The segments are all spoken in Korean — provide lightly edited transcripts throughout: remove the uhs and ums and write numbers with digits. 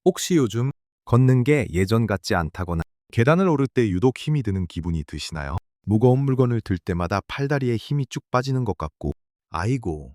혹시 요즘 걷는 게 예전 같지 않다거나 계단을 오를 때 유독 힘이 드는 기분이 드시나요? 무거운 물건을 들 때마다 팔다리에 힘이 쭉 빠지는 것 같고, 아이고,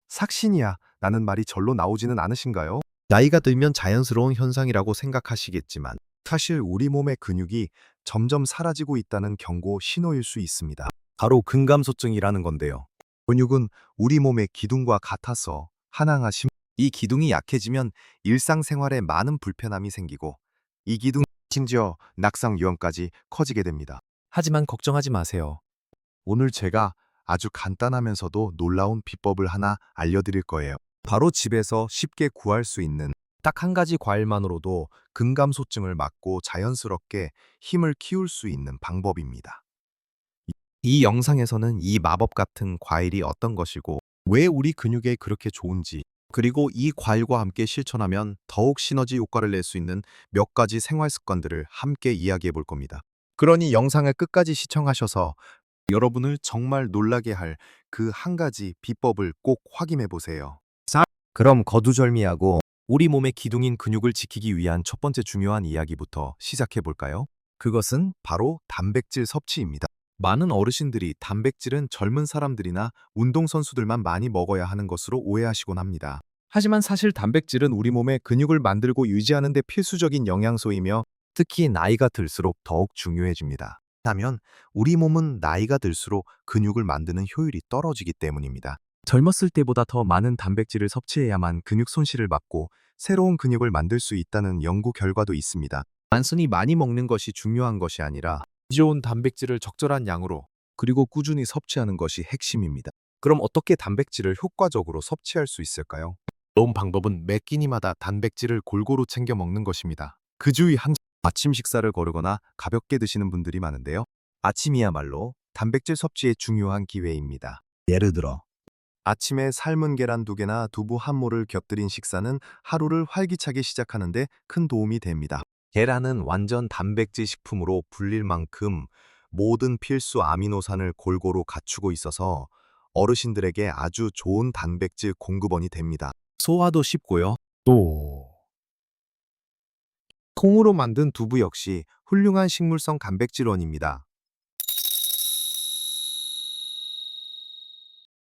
삭신이야. 나는 말이 절로 나오지는 않으신가요? 나이가 들면 자연스러운 현상이라고 생각하시겠지만, 사실 우리 몸의 근육이 점점 사라지고 있다는 경고 신호일 수 있습니다. 바로 근감소증이라는 건데요. 근육은 우리 몸의 기둥과 같아서 하나하심 이 기둥이 약해지면 일상생활에 많은 불편함이 생기고 이 기둥 심지어 낙상 위험까지 커지게 됩니다. 하지만 걱정하지 마세요. 오늘 제가 아주 간단하면서도 놀라운 비법을 하나 알려드릴 거예요. 바로 집에서 쉽게 구할 수 있는 딱 한 가지 과일만으로도 근감소증을 막고 자연스럽게 힘을 키울 수 있는 방법입니다. 이 영상에서는 이 마법 같은 과일이 어떤 것이고 왜 우리 근육에 그렇게 좋은지 그리고 이 과일과 함께 실천하면 더욱 시너지 효과를 낼 수 있는 몇 가지 생활 습관들을 함께 이야기해 볼 겁니다. 그러니 영상을 끝까지 시청하셔서 여러분을 정말 놀라게 할 그 한 가지 비법을 꼭 확인해 보세요. 자, 그럼 거두절미하고 우리 몸의 기둥인 근육을 지키기 위한 첫 번째 중요한 이야기부터 시작해 볼까요? 그것은 바로 단백질 섭취입니다. 많은 어르신들이 단백질은 젊은 사람들이나 운동선수들만 많이 먹어야 하는 것으로 오해하시곤 합니다. 하지만 사실 단백질은 우리 몸의 근육을 만들고 유지하는 데 필수적인 영양소이며 특히 나이가 들수록 더욱 중요해집니다. 하면 우리 몸은 나이가 들수록 근육을 만드는 효율이 떨어지기 때문입니다. 젊었을 때보다 더 많은 단백질을 섭취해야만 근육 손실을 막고 새로운 근육을 만들 수 있다는 연구 결과도 있습니다. 단순히 많이 먹는 것이 중요한 것이 아니라 좋은 단백질을 적절한 양으로 그리고 꾸준히 섭취하는 것이 핵심입니다. 그럼 어떻게 단백질을 효과적으로 섭취할 수 있을까요? 좋은 방법은 매 끼니마다 단백질을 골고루 챙겨 먹는 것입니다. 그 주의 한 아침 식사를 거르거나 가볍게 드시는 분들이 많은데요. 아침이야말로 단백질 섭취의 중요한 기회입니다. 예를 들어 아침에 삶은 계란 2개나 두부 한 모를 곁들인 식사는 하루를 활기차게 시작하는 데 큰 도움이 됩니다. 계란은 완전 단백질 식품으로 불릴 만큼 모든 필수 아미노산을 골고루 갖추고 있어서 어르신들에게 아주 좋은 단백질 공급원이 됩니다. 소화도 쉽고요. 또 콩으로 만든 두부 역시 훌륭한 식물성 단백질원입니다.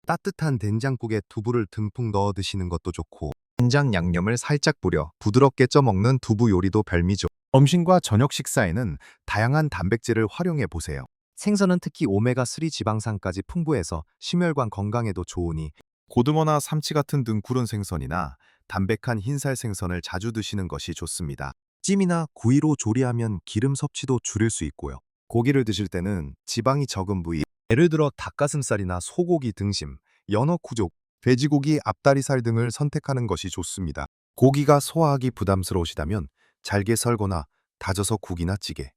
따뜻한 된장국에 두부를 듬뿍 넣어 드시는 것도 좋고 된장 양념을 살짝 뿌려 부드럽게 쪄 먹는 두부 요리도 별미죠. 점심과 저녁 식사에는 다양한 단백질을 활용해 보세요. 생선은 특히 오메가3 지방산까지 풍부해서 심혈관 건강에도 좋으니 고등어나 삼치 같은 등푸른 생선이나 담백한 흰살 생선을 자주 드시는 것이 좋습니다. 찜이나 구이로 조리하면 기름 섭취도 줄일 수 있고요. 고기를 드실 때는 지방이 적은 부위, 예를 들어 닭가슴살이나 소고기 등심, 연어 쿠족, 돼지고기 앞다리살 등을 선택하는 것이 좋습니다. 고기가 소화하기 부담스러우시다면 잘게 썰거나 다져서 국이나 찌개,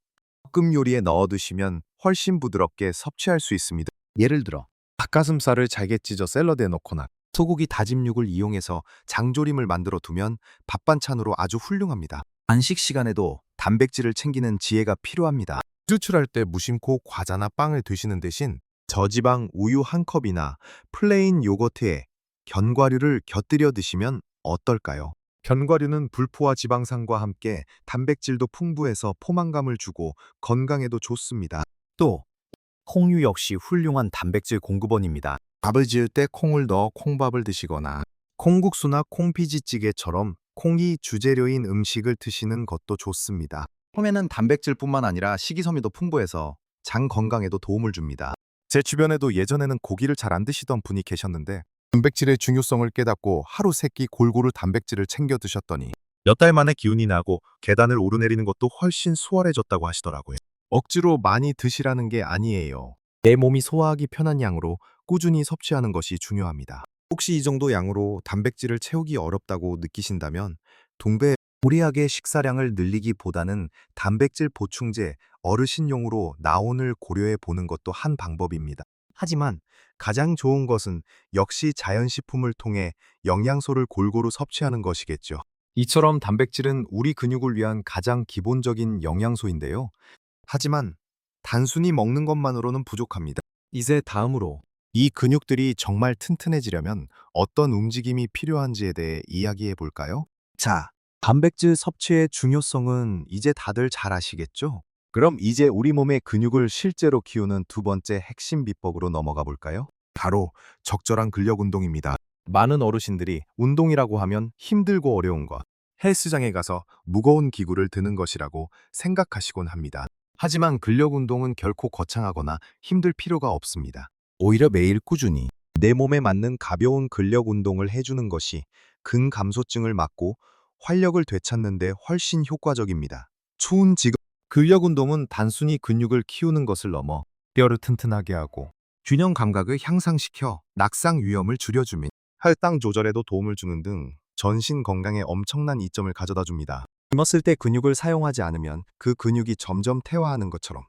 볶음 요리에 넣어 드시면 훨씬 부드럽게 섭취할 수 있습니다. 예를 들어 닭가슴살을 잘게 찢어 샐러드에 넣거나 소고기 다짐육을 이용해서 장조림을 만들어 두면 밥 반찬으로 아주 훌륭합니다. 간식 시간에도 단백질을 챙기는 지혜가 필요합니다. 추출할 때 무심코 과자나 빵을 드시는 대신 저지방 우유 한 컵이나 플레인 요거트에 견과류를 곁들여 드시면 어떨까요? 견과류는 불포화 지방산과 함께 단백질도 풍부해서 포만감을 주고 건강에도 좋습니다. 또 콩류 역시 훌륭한 단백질 공급원입니다. 밥을 지을 때 콩을 넣어 콩밥을 드시거나 콩국수나 콩피지찌개처럼 콩이 주재료인 음식을 드시는 것도 좋습니다. 콩에는 단백질뿐만 아니라 식이섬유도 풍부해서 장 건강에도 도움을 줍니다. 제 주변에도 예전에는 고기를 잘 안 드시던 분이 계셨는데 단백질의 중요성을 깨닫고 하루 3끼 골고루 단백질을 챙겨 드셨더니 몇 달 만에 기운이 나고 계단을 오르내리는 것도 훨씬 수월해졌다고 하시더라고요. 억지로 많이 드시라는 게 아니에요. 내 몸이 소화하기 편한 양으로 꾸준히 섭취하는 것이 중요합니다. 혹시 이 정도 양으로 단백질을 채우기 어렵다고 느끼신다면 동배 무리하게 식사량을 늘리기보다는 단백질 보충제 어르신용으로 나온을 고려해 보는 것도 한 방법입니다. 하지만 가장 좋은 것은 역시 자연식품을 통해 영양소를 골고루 섭취하는 것이겠죠. 이처럼 단백질은 우리 근육을 위한 가장 기본적인 영양소인데요. 하지만 단순히 먹는 것만으로는 부족합니다. 이제 다음으로 이 근육들이 정말 튼튼해지려면 어떤 움직임이 필요한지에 대해 이야기해 볼까요? 자, 단백질 섭취의 중요성은 이제 다들 잘 아시겠죠? 그럼 이제 우리 몸의 근육을 실제로 키우는 두 번째 핵심 비법으로 넘어가 볼까요? 바로 적절한 근력 운동입니다. 많은 어르신들이 운동이라고 하면 힘들고 어려운 것, 헬스장에 가서 무거운 기구를 드는 것이라고 생각하시곤 합니다. 하지만 근력 운동은 결코 거창하거나 힘들 필요가 없습니다. 오히려 매일 꾸준히 내 몸에 맞는 가벼운 근력 운동을 해주는 것이 근감소증을 막고 활력을 되찾는 데 훨씬 효과적입니다. 추운 지금 근력 운동은 단순히 근육을 키우는 것을 넘어 뼈를 튼튼하게 하고 균형 감각을 향상시켜 낙상 위험을 줄여주며 혈당 조절에도 도움을 주는 등 전신 건강에 엄청난 이점을 가져다 줍니다. 젊었을 때 근육을 사용하지 않으면 그 근육이 점점 퇴화하는 것처럼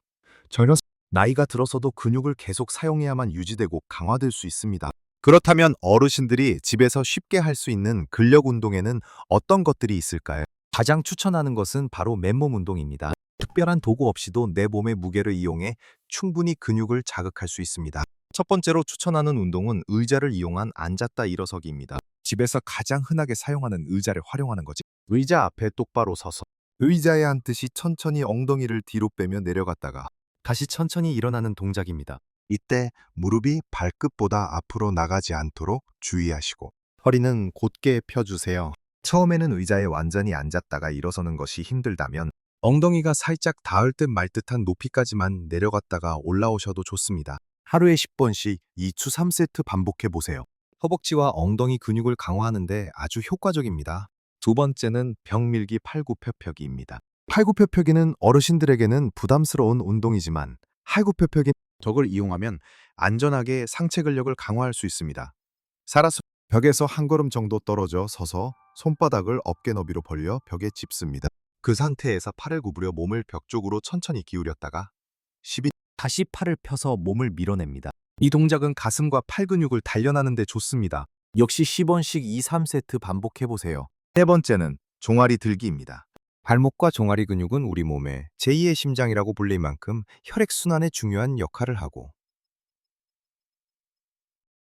나이가 들어서도 근육을 계속 사용해야만 유지되고 강화될 수 있습니다. 그렇다면 어르신들이 집에서 쉽게 할 수 있는 근력 운동에는 어떤 것들이 있을까요? 가장 추천하는 것은 바로 맨몸 운동입니다. 특별한 도구 없이도 내 몸의 무게를 이용해 충분히 근육을 자극할 수 있습니다. 첫 번째로 추천하는 운동은 의자를 이용한 앉았다 일어서기입니다. 집에서 가장 흔하게 사용하는 의자를 활용하는 거지. 의자 앞에 똑바로 서서 의자에 앉듯이 천천히 엉덩이를 뒤로 빼며 내려갔다가 다시 천천히 일어나는 동작입니다. 이때 무릎이 발끝보다 앞으로 나가지 않도록 주의하시고 허리는 곧게 펴주세요. 처음에는 의자에 완전히 앉았다가 일어서는 것이 힘들다면 엉덩이가 살짝 닿을 듯 말 듯한 높이까지만 내려갔다가 올라오셔도 좋습니다. 하루에 10번씩 2주 3세트 반복해 보세요. 허벅지와 엉덩이 근육을 강화하는데 아주 효과적입니다. 두 번째는 벽밀기 팔굽혀펴기입니다. 팔굽혀펴기는 어르신들에게는 부담스러운 운동이지만 팔굽혀펴기 덕을 이용하면 안전하게 상체 근력을 강화할 수 있습니다. 살아서 벽에서 한 걸음 정도 떨어져 서서 손바닥을 어깨 너비로 벌려 벽에 짚습니다. 그 상태에서 팔을 구부려 몸을 벽 쪽으로 천천히 기울였다가 10이 다시 팔을 펴서 몸을 밀어냅니다. 이 동작은 가슴과 팔 근육을 단련하는 데 좋습니다. 역시 10원씩 2, 3세트 반복해 보세요. 세 번째는 종아리 들기입니다. 발목과 종아리 근육은 우리 몸의 제2의 심장이라고 불릴 만큼 혈액순환에 중요한 역할을 하고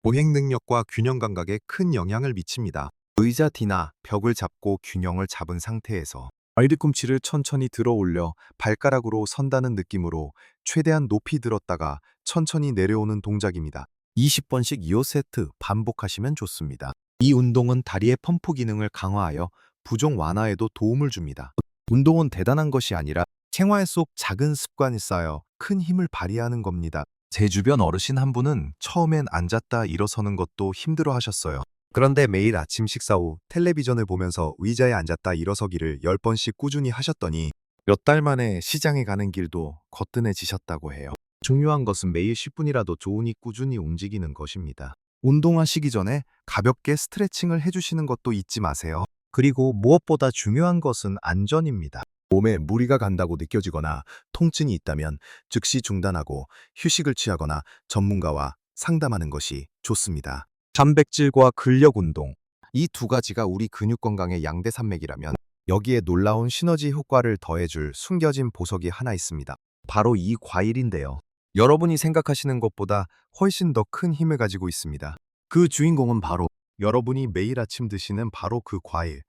보행 능력과 균형 감각에 큰 영향을 미칩니다. 의자 뒤나 벽을 잡고 균형을 잡은 상태에서 발뒤꿈치를 천천히 들어 올려 발가락으로 선다는 느낌으로 최대한 높이 들었다가 천천히 내려오는 동작입니다. 20번씩 2세트 반복하시면 좋습니다. 이 운동은 다리의 펌프 기능을 강화하여 부종 완화에도 도움을 줍니다. 운동은 대단한 것이 아니라 생활 속 작은 습관이 쌓여 큰 힘을 발휘하는 겁니다. 제 주변 어르신 한 분은 처음엔 앉았다 일어서는 것도 힘들어 하셨어요. 그런데 매일 아침 식사 후 텔레비전을 보면서 의자에 앉았다 일어서기를 10번씩 꾸준히 하셨더니 몇 달 만에 시장에 가는 길도 거뜬해지셨다고 해요. 중요한 것은 매일 10분이라도 좋으니 꾸준히 움직이는 것입니다. 운동하시기 전에 가볍게 스트레칭을 해주시는 것도 잊지 마세요. 그리고 무엇보다 중요한 것은 안전입니다. 몸에 무리가 간다고 느껴지거나 통증이 있다면 즉시 중단하고 휴식을 취하거나 전문가와 상담하는 것이 좋습니다. 단백질과 근력 운동, 이 두 가지가 우리 근육 건강의 양대 산맥이라면 여기에 놀라운 시너지 효과를 더해줄 숨겨진 보석이 하나 있습니다. 바로 이 과일인데요. 여러분이 생각하시는 것보다 훨씬 더 큰 힘을 가지고 있습니다. 그 주인공은 바로 여러분이 매일 아침 드시는 바로 그 과일,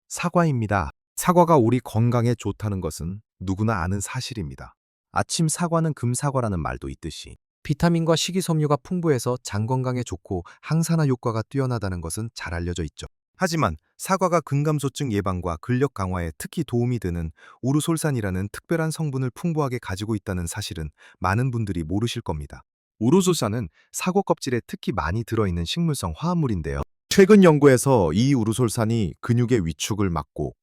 사과입니다. 사과가 우리 건강에 좋다는 것은 누구나 아는 사실입니다. 아침 사과는 금사과라는 말도 있듯이 비타민과 식이섬유가 풍부해서 장 건강에 좋고 항산화 효과가 뛰어나다는 것은 잘 알려져 있죠. 하지만 사과가 근감소증 예방과 근력 강화에 특히 도움이 되는 우루솔산이라는 특별한 성분을 풍부하게 가지고 있다는 사실은 많은 분들이 모르실 겁니다. 우루솔산은 사과 껍질에 특히 많이 들어있는 식물성 화합물인데요. 최근 연구에서 이 우루솔산이 근육의 위축을 막고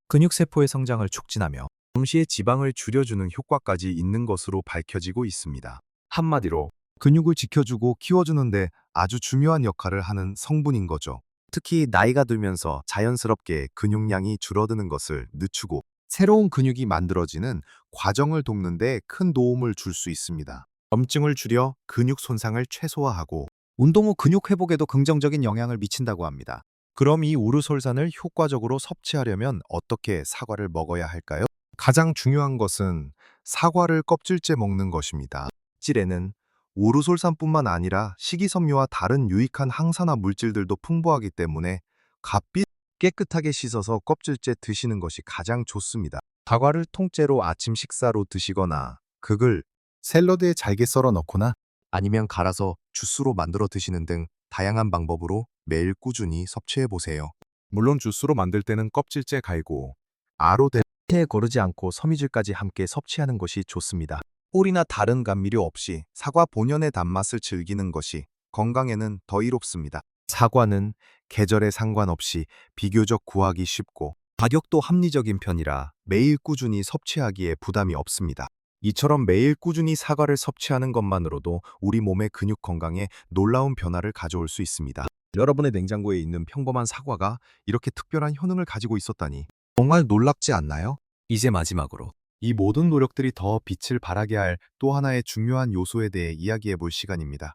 근육세포의 성장을 촉진하며 동시에 지방을 줄여주는 효과까지 있는 것으로 밝혀지고 있습니다. 한마디로 근육을 지켜주고 키워주는데 아주 중요한 역할을 하는 성분인 거죠. 특히 나이가 들면서 자연스럽게 근육량이 줄어드는 것을 늦추고 새로운 근육이 만들어지는 과정을 돕는 데 큰 도움을 줄 수 있습니다. 염증을 줄여 근육 손상을 최소화하고 운동 후 근육 회복에도 긍정적인 영향을 미친다고 합니다. 그럼 이 우르솔산을 효과적으로 섭취하려면 어떻게 사과를 먹어야 할까요? 가장 중요한 것은 사과를 껍질째 먹는 것입니다. 껍질에는 우르솔산뿐만 아니라 식이섬유와 다른 유익한 항산화 물질들도 풍부하기 때문에 갓빛 깨끗하게 씻어서 껍질째 드시는 것이 가장 좋습니다. 사과를 통째로 아침 식사로 드시거나 극을 샐러드에 잘게 썰어 넣거나 아니면 갈아서 주스로 만들어 드시는 등 다양한 방법으로 매일 꾸준히 섭취해 보세요. 물론 주스로 만들 때는 껍질째 갈고 아로 대에 거르지 않고 섬유질까지 함께 섭취하는 것이 좋습니다. 꿀이나 다른 감미료 없이 사과 본연의 단맛을 즐기는 것이 건강에는 더 이롭습니다. 사과는 계절에 상관없이 비교적 구하기 쉽고 가격도 합리적인 편이라 매일 꾸준히 섭취하기에 부담이 없습니다. 이처럼 매일 꾸준히 사과를 섭취하는 것만으로도 우리 몸의 근육 건강에 놀라운 변화를 가져올 수 있습니다. 여러분의 냉장고에 있는 평범한 사과가 이렇게 특별한 효능을 가지고 있었다니 정말 놀랍지 않나요? 이제 마지막으로 이 모든 노력들이 더 빛을 발하게 할 또 하나의 중요한 요소에 대해 이야기해 볼 시간입니다.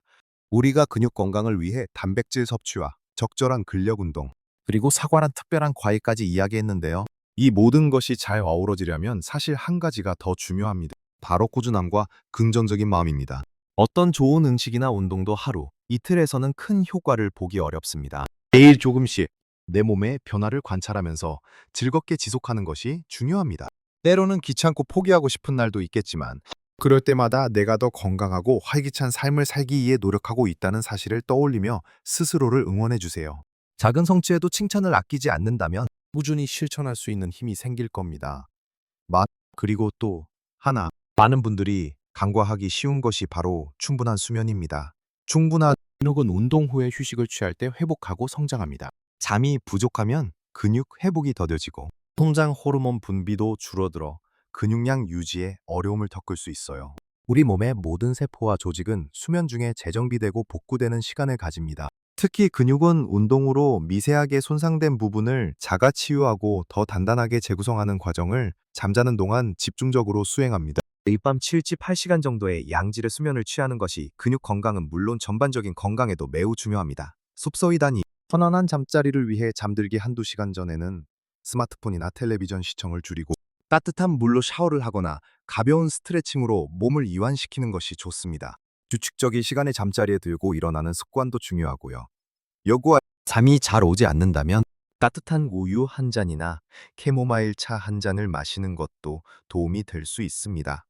우리가 근육 건강을 위해 단백질 섭취와 적절한 근력 운동, 그리고 사과란 특별한 과일까지 이야기했는데요. 이 모든 것이 잘 어우러지려면 사실 한 가지가 더 중요합니다. 바로 꾸준함과 긍정적인 마음입니다. 어떤 좋은 음식이나 운동도 하루, 이틀에서는 큰 효과를 보기 어렵습니다. 매일 조금씩 내 몸의 변화를 관찰하면서 즐겁게 지속하는 것이 중요합니다. 때로는 귀찮고 포기하고 싶은 날도 있겠지만 그럴 때마다 내가 더 건강하고 활기찬 삶을 살기 위해 노력하고 있다는 사실을 떠올리며 스스로를 응원해 주세요. 작은 성취에도 칭찬을 아끼지 않는다면 꾸준히 실천할 수 있는 힘이 생길 겁니다. 그리고 또 하나, 많은 분들이 간과하기 쉬운 것이 바로 충분한 수면입니다. 충분한 근육은 운동 후에 휴식을 취할 때 회복하고 성장합니다. 잠이 부족하면 근육 회복이 더뎌지고 성장 호르몬 분비도 줄어들어 근육량 유지에 어려움을 겪을 수 있어요. 우리 몸의 모든 세포와 조직은 수면 중에 재정비되고 복구되는 시간을 가집니다. 특히 근육은 운동으로 미세하게 손상된 부분을 자가 치유하고 더 단단하게 재구성하는 과정을 잠자는 동안 집중적으로 수행합니다. 매일 밤 7至 8시간 정도의 양질의 수면을 취하는 것이 근육 건강은 물론 전반적인 건강에도 매우 중요합니다. 숲서이다니 편안한 잠자리를 위해 잠들기 한두 시간 전에는 스마트폰이나 텔레비전 시청을 줄이고 따뜻한 물로 샤워를 하거나 가벼운 스트레칭으로 몸을 이완시키는 것이 좋습니다. 규칙적인 시간에 잠자리에 들고 일어나는 습관도 중요하고요. 여구와 잠이 잘 오지 않는다면 따뜻한 우유 한 잔이나 캐모마일 차 한 잔을 마시는 것도 도움이 될 수 있습니다.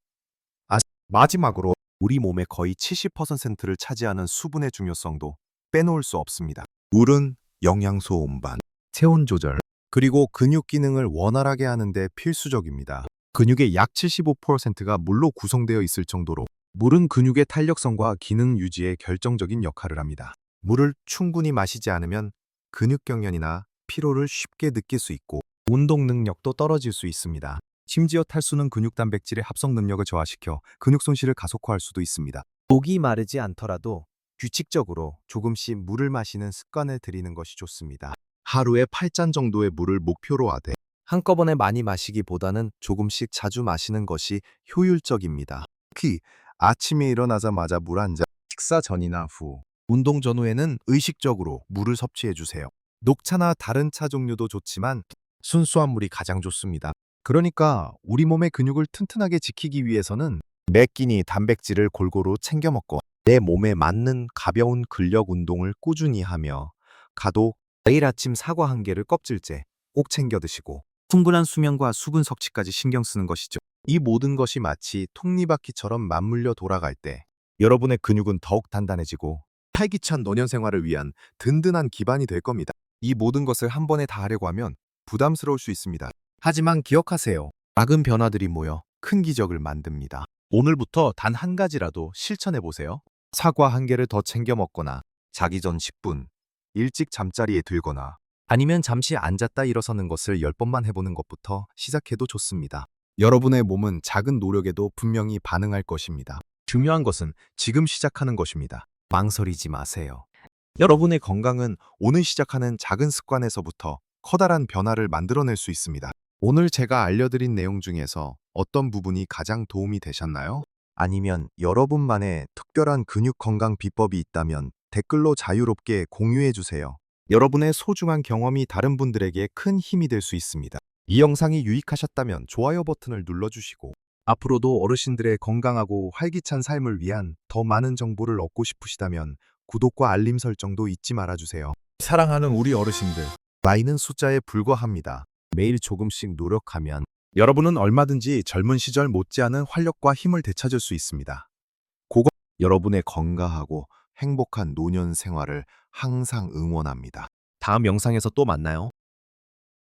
마지막으로 우리 몸의 거의 70%를 차지하는 수분의 중요성도 빼놓을 수 없습니다. 물은 영양소 운반, 체온 조절, 그리고 근육 기능을 원활하게 하는 데 필수적입니다. 근육의 약 75%가 물로 구성되어 있을 정도로 물은 근육의 탄력성과 기능 유지에 결정적인 역할을 합니다. 물을 충분히 마시지 않으면 근육경련이나 피로를 쉽게 느낄 수 있고 운동 능력도 떨어질 수 있습니다. 심지어 탈수는 근육 단백질의 합성 능력을 저하시켜 근육 손실을 가속화할 수도 있습니다. 목이 마르지 않더라도 규칙적으로 조금씩 물을 마시는 습관을 들이는 것이 좋습니다. 하루에 8잔 정도의 물을 목표로 하되 한꺼번에 많이 마시기보다는 조금씩 자주 마시는 것이 효율적입니다. 특히 아침에 일어나자마자 물 한 잔, 식사 전이나 후, 운동 전후에는 의식적으로 물을 섭취해 주세요. 녹차나 다른 차 종류도 좋지만 순수한 물이 가장 좋습니다. 그러니까 우리 몸의 근육을 튼튼하게 지키기 위해서는 매 끼니 단백질을 골고루 챙겨 먹고 내 몸에 맞는 가벼운 근력 운동을 꾸준히 하며 가독 매일 아침 사과 한 개를 껍질째 꼭 챙겨 드시고 충분한 수면과 수분 섭취까지 신경 쓰는 것이죠. 이 모든 것이 마치 톱니바퀴처럼 맞물려 돌아갈 때 여러분의 근육은 더욱 단단해지고 활기찬 노년 생활을 위한 든든한 기반이 될 겁니다. 이 모든 것을 한 번에 다 하려고 하면 부담스러울 수 있습니다. 하지만 기억하세요. 작은 변화들이 모여 큰 기적을 만듭니다. 오늘부터 단 한 가지라도 실천해 보세요. 사과 한 개를 더 챙겨 먹거나 자기 전 10분 일찍 잠자리에 들거나 아니면 잠시 앉았다 일어서는 것을 10번만 해보는 것부터 시작해도 좋습니다. 여러분의 몸은 작은 노력에도 분명히 반응할 것입니다. 중요한 것은 지금 시작하는 것입니다. 망설이지 마세요. 여러분의 건강은 오늘 시작하는 작은 습관에서부터 커다란 변화를 만들어낼 수 있습니다. 오늘 제가 알려드린 내용 중에서 어떤 부분이 가장 도움이 되셨나요? 아니면 여러분만의 특별한 근육 건강 비법이 있다면 댓글로 자유롭게 공유해 주세요. 여러분의 소중한 경험이 다른 분들에게 큰 힘이 될 수 있습니다. 이 영상이 유익하셨다면 좋아요 버튼을 눌러주시고 앞으로도 어르신들의 건강하고 활기찬 삶을 위한 더 많은 정보를 얻고 싶으시다면 구독과 알림 설정도 잊지 말아주세요. 사랑하는 우리 어르신들, 나이는 숫자에 불과합니다. 매일 조금씩 노력하면 여러분은 얼마든지 젊은 시절 못지않은 활력과 힘을 되찾을 수 있습니다. 여러분의 건강하고 행복한 노년 생활을 항상 응원합니다. 다음 영상에서 또 만나요.